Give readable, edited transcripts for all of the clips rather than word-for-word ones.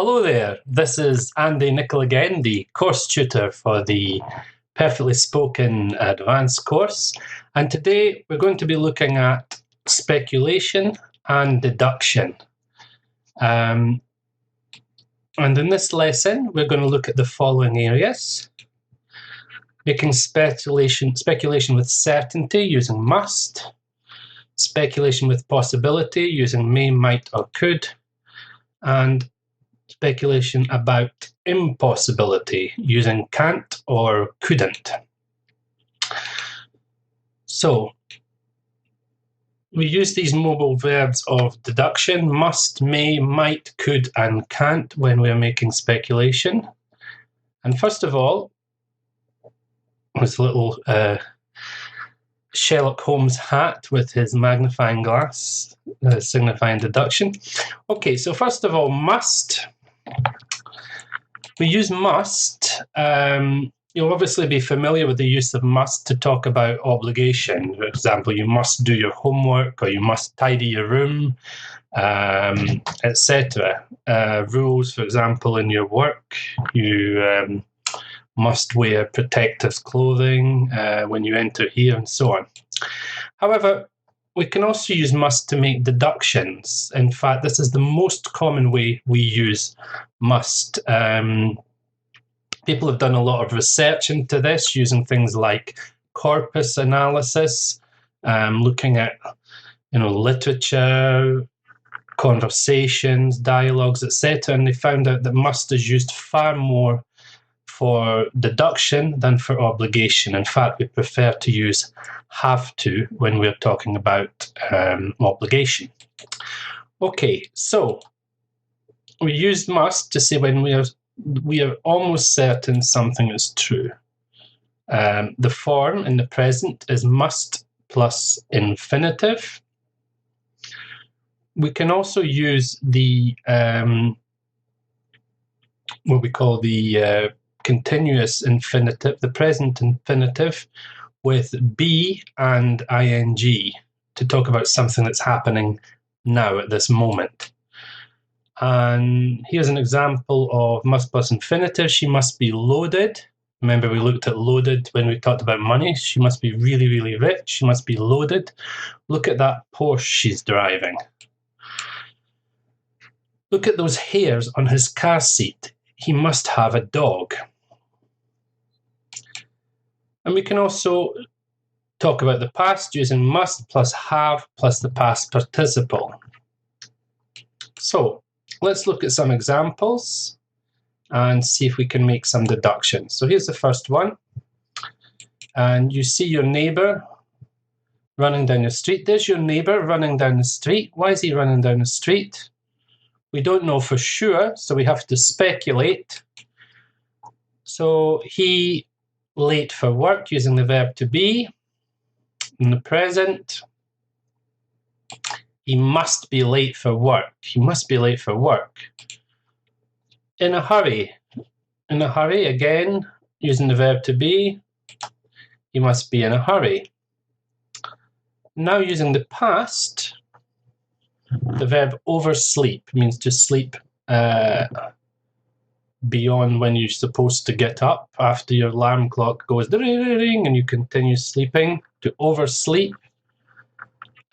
Hello there, this is Andy Nicol again, the course tutor for the Perfectly Spoken Advanced course. And today we're going to be looking at speculation and deduction. And in this lesson, we're going to look at the following areas. Making speculation with certainty using must. Speculation with possibility using may, might, or could. And speculation about impossibility using can't or couldn't. So we use these mobile verbs of deduction, must, may, might, could, and can't when we're making speculation. And first of all, this little Sherlock Holmes hat with his magnifying glass signifying deduction. Okay, so first of all, must. We use must. You'll obviously be familiar with the use of must to talk about obligation. For example, you must do your homework, or you must tidy your room, etc. Rules, for example, in your work, you must wear protective clothing when you enter here, and so on. However, we can also use must to make deductions. In fact, this is the most common way we use must. People have done a lot of research into this using things like corpus analysis, looking at literature, conversations, dialogues, etc. And they found out that must is used far more for deduction than for obligation. In fact, we prefer to use have to when we're talking about obligation. Okay, so we use must to say when we are almost certain something is true. The form in the present is must plus infinitive. We can also use the what we call the continuous infinitive, the present infinitive, with be and ing to talk about something that's happening now at this moment. And here's an example of must plus infinitive. She must be loaded. Remember, we looked at loaded when we talked about money. She must be really, really rich. She must be loaded. Look at that Porsche she's driving. Look at those hairs on his car seat. He must have a dog. And we can also talk about the past using must plus have plus the past participle. So let's look at some examples and see if we can make some deductions. So here's the first one. And you see your neighbor running down the street. There's your neighbor running down the street. Why is he running down the street? We don't know for sure, so we have to speculate. So he late for work using the verb to be. In the present, he must be late for work. He must be late for work. In a hurry. In a hurry, again, using the verb to be. He must be in a hurry. Now using the past, the verb oversleep means to sleep beyond when you're supposed to get up after your alarm clock goes ding and you continue sleeping, to oversleep.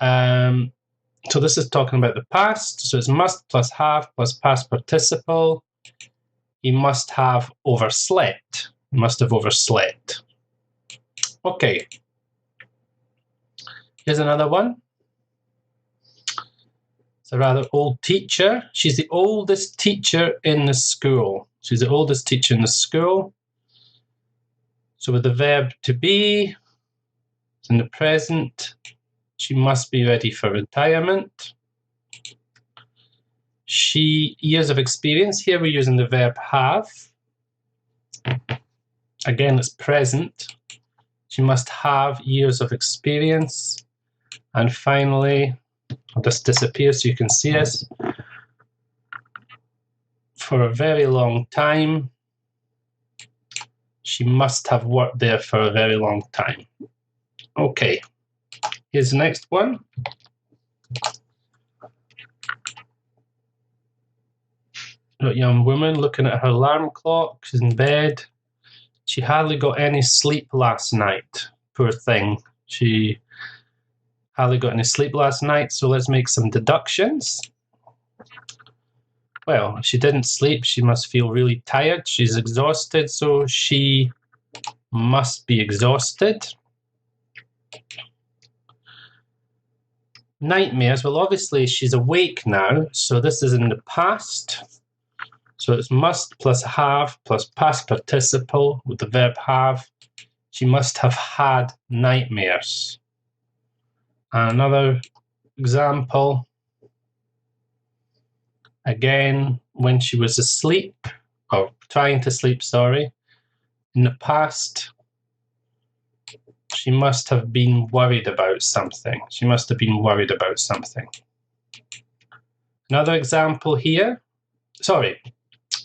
So this is talking about the past. So it's must plus have plus past participle. He must have overslept. He must have overslept. Okay. Here's another one. It's a rather old teacher. She's the oldest teacher in the school. She's the oldest teacher in the school. So with the verb to be, it's in the present. She must be ready for retirement. Years of experience. Here we're using the verb have. Again, it's present. She must have years of experience. And finally, I'll just disappear so you can see us. For a very long time. She must have worked there for a very long time. Okay. Here's the next one. young woman looking at her alarm clock. She's in bed. She hardly got any sleep last night. Poor thing. She hardly got any sleep last night, so let's make some deductions. Well, if she didn't sleep, she must feel really tired. She's exhausted, so she must be exhausted. Nightmares, well, obviously she's awake now, so this is in the past. So it's must plus have plus past participle with the verb have. She must have had nightmares. Another example. Again, when she was asleep, or trying to sleep, sorry, in the past, she must have been worried about something. She must have been worried about something. Another example here. Sorry.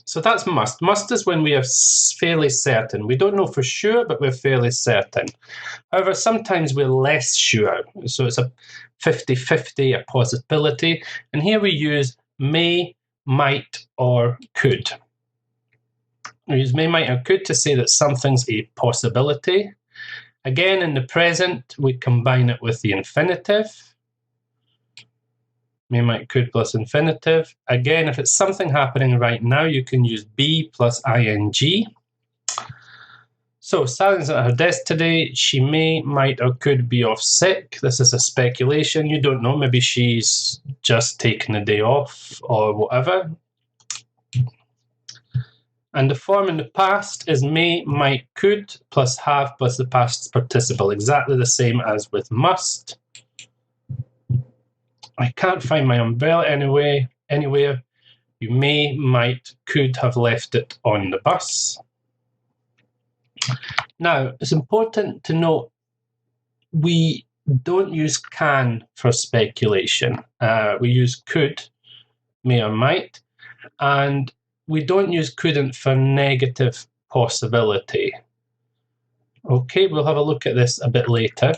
So that's must. Must is when we are fairly certain. We don't know for sure, but we're fairly certain. However, sometimes we're less sure. So it's a 50-50, a possibility. And here we use may, might, or could. We use may, might, or could to say that something's a possibility. Again, in the present, we combine it with the infinitive. May, might, could plus infinitive. Again, if it's something happening right now, you can use be plus ing. So, Sally's at her desk today. She may, might, or could be off sick. This is a speculation. You don't know. Maybe she's just taken a day off or whatever. And the form in the past is may, might, could, plus have, plus the past participle. Exactly the same as with must. I can't find my umbrella anywhere. You may, might, could have left it on the bus. Now, it's important to note we don't use can for speculation. We use could, may or might, and we don't use couldn't for negative possibility. Okay, we'll have a look at this a bit later.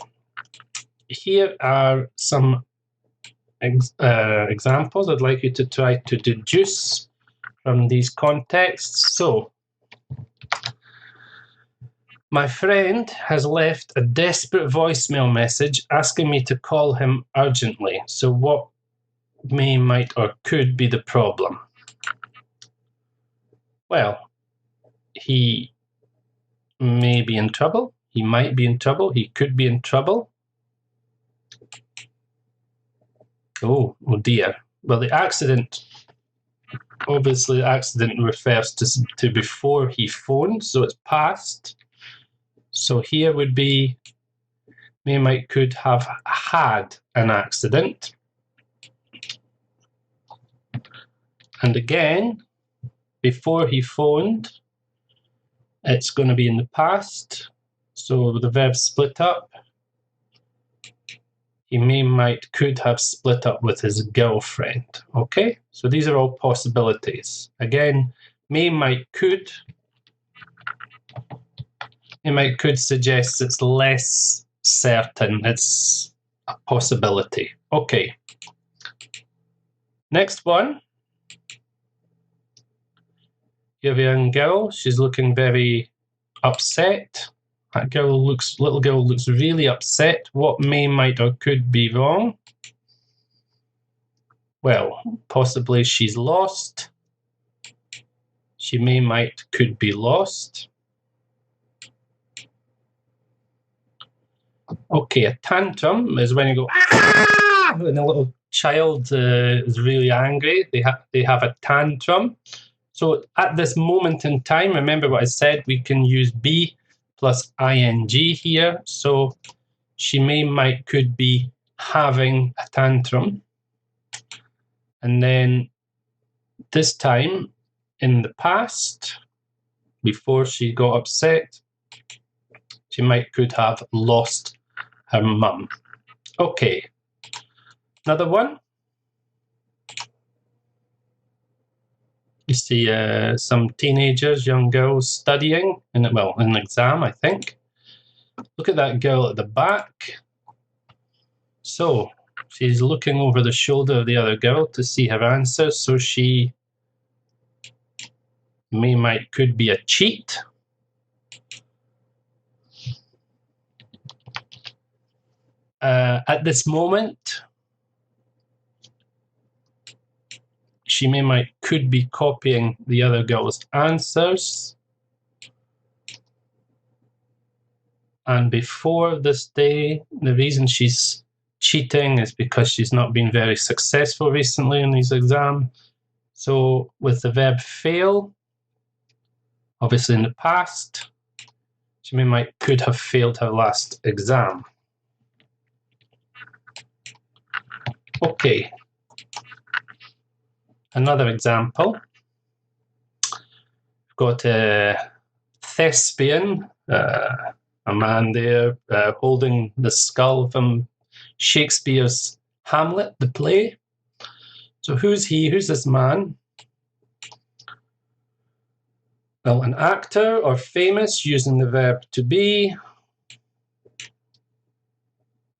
Here are some examples I'd like you to try to deduce from these contexts. So, my friend has left a desperate voicemail message asking me to call him urgently. So what may, might, or could be the problem? Well, he may be in trouble. He might be in trouble. He could be in trouble. Oh dear. Well, the accident, obviously the accident refers to before he phoned, so it's past. So here would be may, might, could have had an accident. And again, before he phoned, it's going to be in the past. So the verb split up. He may, might, could have split up with his girlfriend. Okay, so these are all possibilities. Again, may, might, could. May, might, could suggests it's less certain. It's a possibility. Okay. Next one. You have a young girl. She's looking very upset. That little girl looks really upset. What may, might, or could be wrong? Well, possibly she's lost. She may, might, could be lost. Okay, a tantrum is when you go, ah! When a little child is really angry. They have a tantrum. So at this moment in time, remember what I said, we can use be plus ing here. So she may, might, could be having a tantrum. And then this time in the past, before she got upset, she might, could have lost her mum. Okay, another one. You see some teenagers, young girls studying, in an exam, I think. Look at that girl at the back. So she's looking over the shoulder of the other girl to see her answers. So she may, might, could be a cheat. At this moment, she may, might, could be copying the other girl's answers. And before this day, the reason she's cheating is because she's not been very successful recently in these exams. So with the verb fail, obviously in the past, she may, might, could have failed her last exam. Okay. Another example. We've got a thespian, a man there holding the skull from Shakespeare's Hamlet, the play. So who's he? Who's this man? Well, an actor or famous using the verb to be.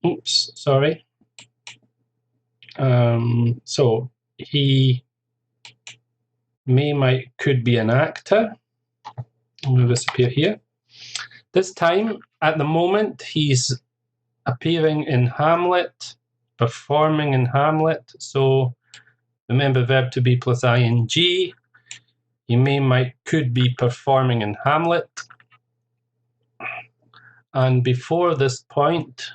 Oops, sorry. So he may, might, could be an actor. I'll move this up here. This time, at the moment, he's appearing in Hamlet, performing in Hamlet. So remember verb to be plus ing. He may, might, could be performing in Hamlet. And before this point,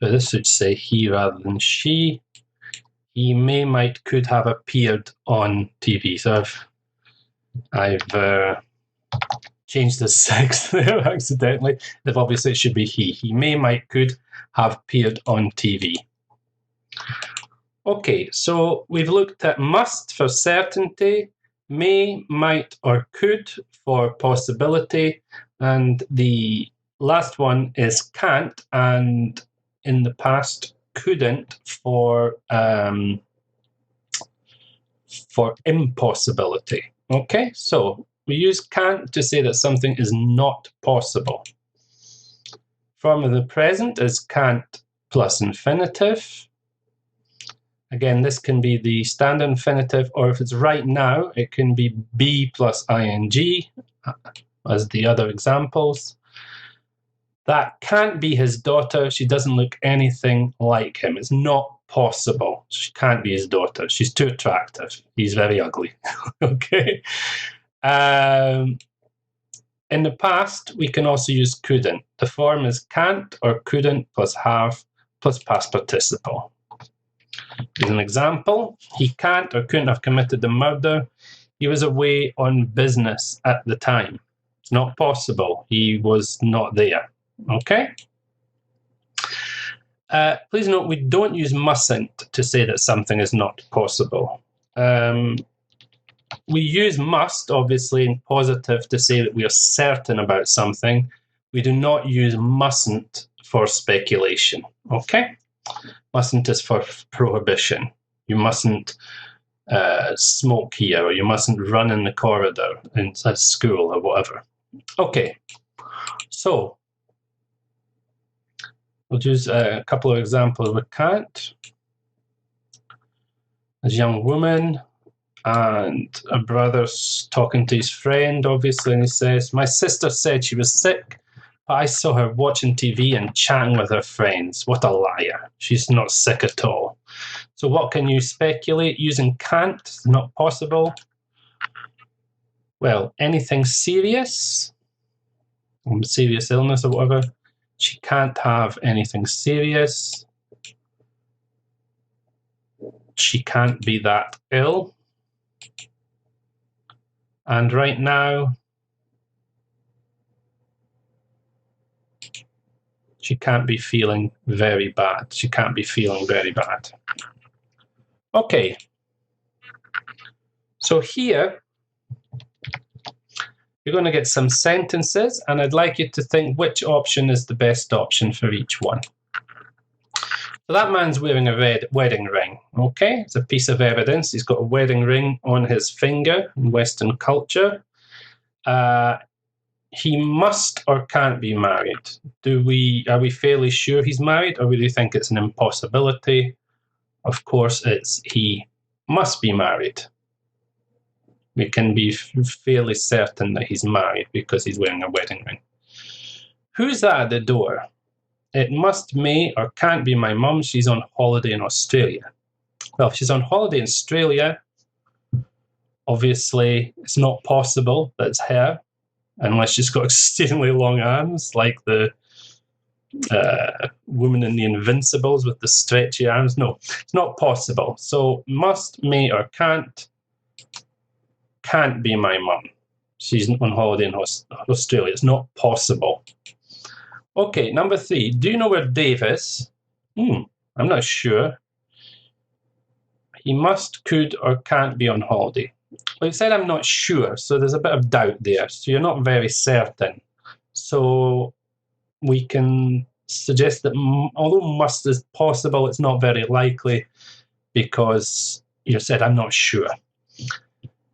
so this should say he rather than she, he may, might, could have appeared on TV. So I've changed the sex there accidentally. If obviously it should be he. He may, might, could have appeared on TV. Okay, so we've looked at must for certainty, may, might, or could for possibility, and the last one is can't, and in the past couldn't for impossibility. Okay, so we use can't to say that something is not possible. Form of the present is can't plus infinitive. Again, this can be the standard infinitive, or if it's right now, it can be be plus ing, as the other examples. That can't be his daughter. She doesn't look anything like him. It's not possible. She can't be his daughter. She's too attractive. He's very ugly. Okay. In the past, we can also use couldn't. The form is can't or couldn't plus have plus past participle. Here's an example. He can't or couldn't have committed the murder. He was away on business at the time. It's not possible. He was not there. Okay? Please note, we don't use mustn't to say that something is not possible. We use must, obviously, in positive to say that we are certain about something. We do not use mustn't for speculation. Okay? Mustn't is for prohibition. You mustn't smoke here, or you mustn't run in the corridor inside school or whatever. Okay, so we'll use a couple of examples with can't. There's a young woman and a brother's talking to his friend, obviously, and he says, "My sister said she was sick, but I saw her watching TV and chatting with her friends. What a liar. She's not sick at all." So what can you speculate using can't? It's not possible. Well, anything serious, serious illness or whatever. She can't have anything serious. She can't be that ill. And right now, she can't be feeling very bad. She can't be feeling very bad. Okay. So here, you're going to get some sentences, and I'd like you to think which option is the best option for each one. So that man's wearing a red wedding ring. Okay, it's a piece of evidence. He's got a wedding ring on his finger in Western culture. He must or can't be married. Are we fairly sure he's married, or do you think it's an impossibility? Of course, it's he must be married. We can be fairly certain that he's married because he's wearing a wedding ring. Who's that at the door? It must, may, or can't be my mum. She's on holiday in Australia. Well, if she's on holiday in Australia, obviously it's not possible that it's her, unless she's got extremely long arms, like the woman in the Invincibles with the stretchy arms. No, it's not possible. So must, may, or can't be my mum. She's on holiday in Australia. It's not possible. Okay, number 3. Do you know where Dave is? I'm not sure. He must, could, or can't be on holiday. Well, you said I'm not sure, so there's a bit of doubt there. So you're not very certain. So we can suggest that although must is possible, it's not very likely because you said I'm not sure.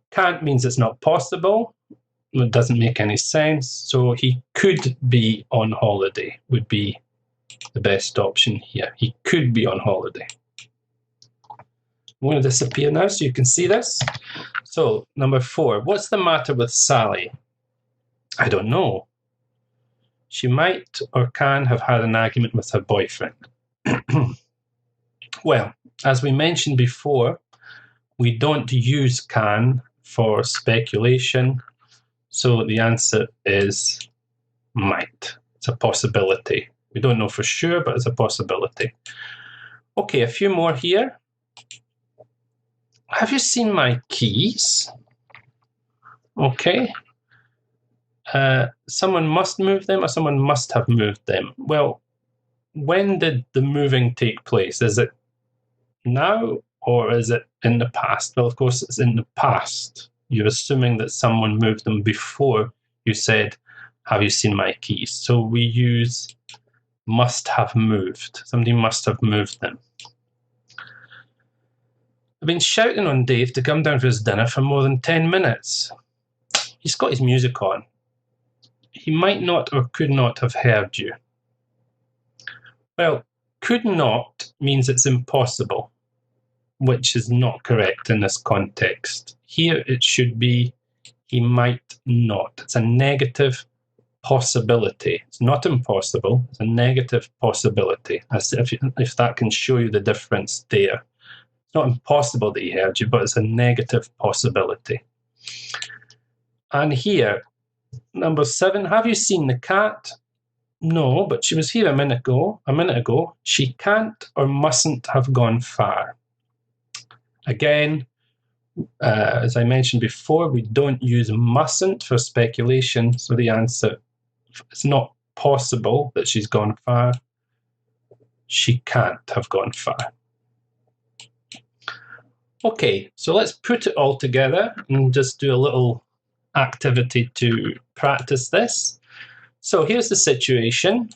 Can't means it's not possible. It doesn't make any sense. So he could be on holiday would be the best option here. He could be on holiday. I'm going to disappear now so you can see this. So number 4, what's the matter with Sally? I don't know. She might or can have had an argument with her boyfriend. Well, as we mentioned before, we don't use can for speculation, so the answer is might. It's a possibility. We don't know for sure, but it's a possibility. Okay, a few more here. Have you seen my keys? Okay. Someone must move them or someone must have moved them. Well, when did the moving take place? Is it now or is it in the past? Well, of course, it's in the past. You're assuming that someone moved them before you said, have you seen my keys? So we use must have moved. Somebody must have moved them. I've been shouting on Dave to come down for his dinner for more than 10 minutes. He's got his music on. He might not or could not have heard you. Well, could not means it's impossible, which is not correct in this context. Here it should be he might not. It's a negative possibility. It's not impossible. It's a negative possibility. If that can show you the difference there. It's not impossible that he heard you, but it's a negative possibility. And here, number 7, have you seen the cat? No, but she was here a minute ago. She can't or mustn't have gone far. Again, as I mentioned before, we don't use mustn't for speculation, so the answer, it's not possible that she's gone far. She can't have gone far. Okay, so let's put it all together and just do a little activity to practice this. So here's the situation.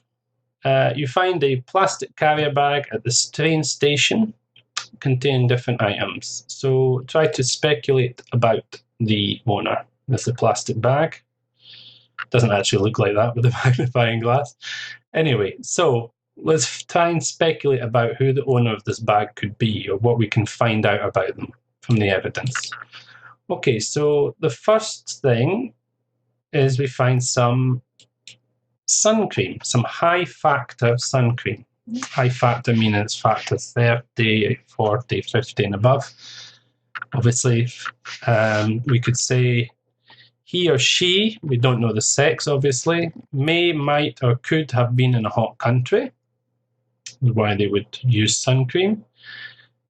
You find a plastic carrier bag at the train station containing different items. So try to speculate about the owner with the plastic bag. Doesn't actually look like that with the magnifying glass. Anyway, so let's try and speculate about who the owner of this bag could be or what we can find out about them from the evidence. Okay, so the first thing is we find some sun cream, some high factor sun cream. High factor meaning it's factor 30, 40, 50 and above. Obviously, we could say he or she, we don't know the sex obviously, may, might or could have been in a hot country, why they would use sun cream.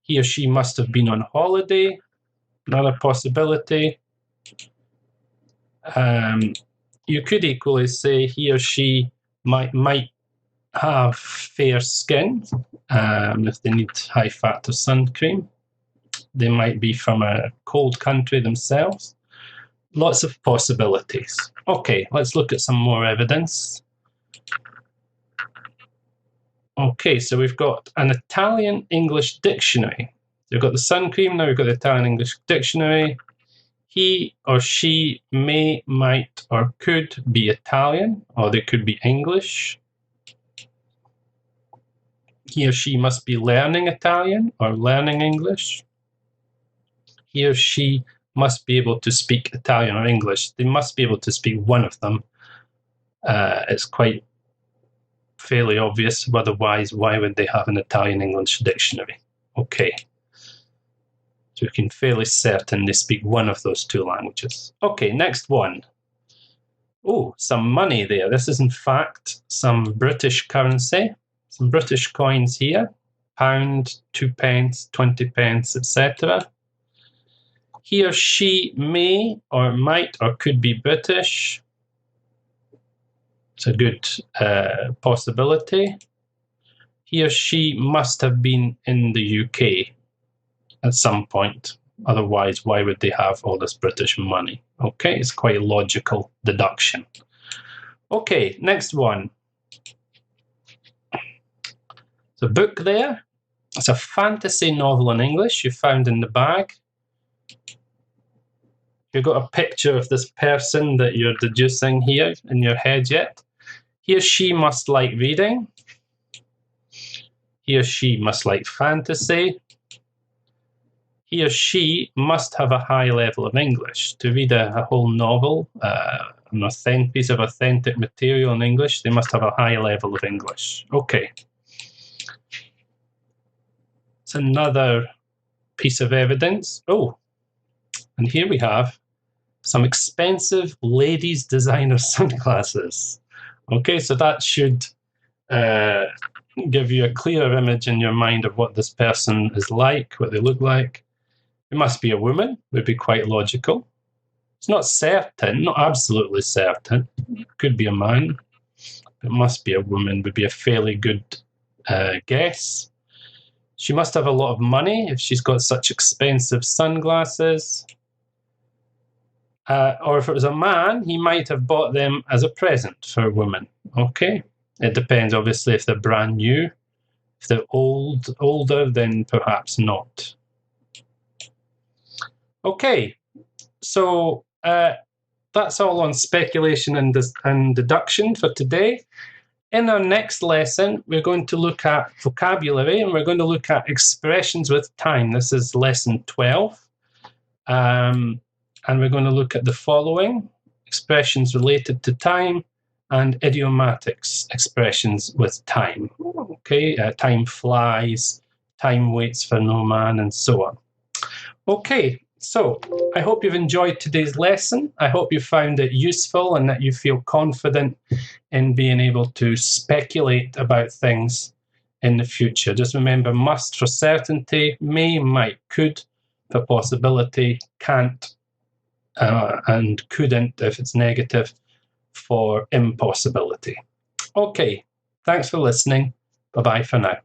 He or she must have been on holiday, another possibility. You could equally say he or she might have fair skin if they need high factor sun cream. They might be from a cold country themselves. Lots of possibilities. Okay, let's look at some more evidence. Okay, so we've got an Italian-English dictionary. We've got the sun cream, now we've got the Italian-English dictionary. He or she may, might, or could be Italian, or they could be English. He or she must be learning Italian or learning English. He or she must be able to speak Italian or English. They must be able to speak one of them. It's quite fairly obvious. Otherwise, why would they have an Italian-English dictionary? Okay. So we can fairly certain they speak one of those two languages. Okay, next one. Oh, some money there. This is in fact some British currency, some British coins here. Pound, 2 pence, 20 pence, etc. He or she may or might or could be British. It's a good possibility. He or she must have been in the UK at some point. Otherwise, why would they have all this British money? Okay, it's quite a logical deduction. Okay, next one. The book there. It's a fantasy novel in English you found in the bag. You've got a picture of this person that you're deducing here in your head yet. He or she must like reading. He or she must like fantasy. He or she must have a high level of English. To read a whole novel, an authentic piece of authentic material in English, they must have a high level of English. Okay. It's another piece of evidence. Oh, and here we have some expensive ladies' designer sunglasses. Okay, so that should give you a clearer image in your mind of what this person is like, what they look like. It must be a woman, would be quite logical. It's not certain, not absolutely certain. It could be a man. It must be a woman, would be a fairly good guess. She must have a lot of money if she's got such expensive sunglasses. Or if it was a man, he might have bought them as a present for a woman. Okay, it depends, obviously, if they're brand new. If they're older, then perhaps not. Okay, so that's all on speculation and deduction for today. In our next lesson, we're going to look at vocabulary and we're going to look at expressions with time. This is lesson 12. And we're going to look at the following: expressions related to time and idiomatics expressions with time. Okay, time flies, time waits for no man, and so on. Okay, so I hope you've enjoyed today's lesson. I hope you found it useful and that you feel confident in being able to speculate about things in the future. Just remember, must for certainty, may, might, could for possibility, can't, and couldn't if it's negative for impossibility. Okay, thanks for listening. Bye-bye for now.